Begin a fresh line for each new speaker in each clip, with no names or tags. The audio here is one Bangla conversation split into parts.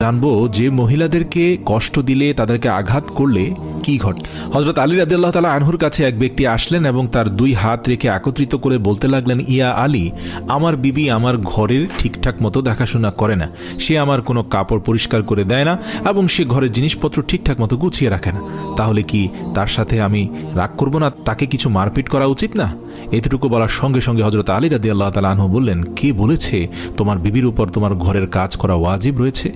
জানবো যে মহিলাদেরকে কষ্ট দিলে, তাদেরকে আঘাত করলে কি ঘটে। হযরত আলী রাদিয়াল্লাহু তাআলা আনহুর কাছে এক ব্যক্তি আসলেন এবং তার দুই হাত রেখে একত্রিত করে বলতে লাগলেন, ইয়া আলী, আমার বিবি আমার ঘরের ঠিকঠাক মতো দেখাশোনা করে না, সে আমার কোনো কাপড় পরিষ্কার করে দেয় না এবং সে ঘরের জিনিসপত্র ঠিকঠাক মতো গুছিয়ে রাখে না। তাহলে কি তার সাথে আমি রাগ করব না? তাকে কিছু মারপিট করা উচিত না? এতটুকু বলার সঙ্গে সঙ্গে হযরত আলী রাদিয়াল্লাহু তাআলা আনহু বললেন, কে বলেছে তোমার বিবির উপর তোমার ঘরের কাজ করা ওয়াজিব রয়েছে?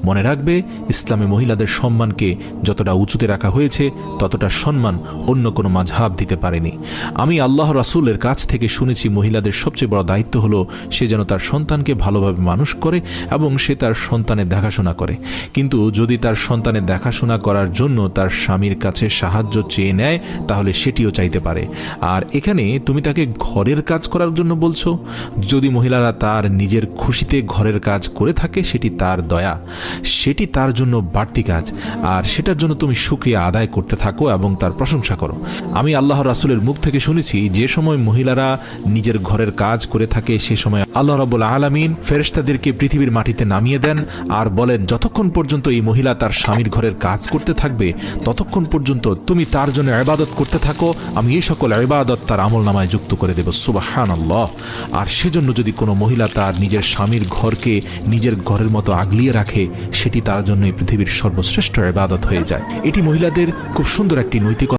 মনে রাখবে, ইসলামে মহিলাদের সম্মানকে যতটা উঁচুতে রাখা হয়েছে ততটা সম্মান অন্য কোনো মাযহাব দিতে পারেনি। আমি আল্লাহ রাসূলের কাছ থেকে শুনেছি, মহিলাদের সবচেয়ে বড় দায়িত্ব হলো সে যেন তার সন্তানকে ভালোভাবে মানুষ করে এবং সে তার সন্তানের দেখাশোনা করে। কিন্তু যদি তার সন্তানের দেখাশোনা করার জন্য তার স্বামীর কাছে সাহায্য চেয়ে নেয়, তাহলে সেটিও চাইতে পারে। আর এখানে তুমি তাকে ঘরের কাজ করার জন্য বলছো। যদি মহিলারা তার নিজের খুশিতে ঘরের কাজ করে থাকে, সেটি তার দয়া, সেটি তার জন্য বাড়তি কাজ, আর সেটার জন্য তুমি শুকরিয়া আদায় করতে থাকো এবং তার প্রশংসা করো। আমি আল্লাহ রাসূলের মুখ থেকে শুনেছি, যে সময় মহিলারা নিজের ঘরের কাজ করে থাকে সে সময় আল্লাহ রাব্বুল আলামিন ফেরেশতাদেরকে পৃথিবীর মাটিতে নামিয়ে দেন আর বলেন, যতক্ষণ পর্যন্ত এই মহিলা তার স্বামীর ঘরের কাজ করতে থাকবে ততক্ষণ পর্যন্ত তুমি তার জন্য ইবাদত করতে থাকো, আমি এই সকল ইবাদত তার আমলনামায় যুক্ত করে দেব। সুবহানাল্লাহ। আর সেজন্য যদি কোনো মহিলা তার নিজের স্বামীর ঘরকে নিজের ঘরের মতো আগলিয়ে রাখে, সেটি তার জন্য পৃথিবীর সর্বশ্রেষ্ঠ ইবাদত হয়ে যায়। এটি মহিলাদের খুব সুন্দর একটি নৈতিকতা।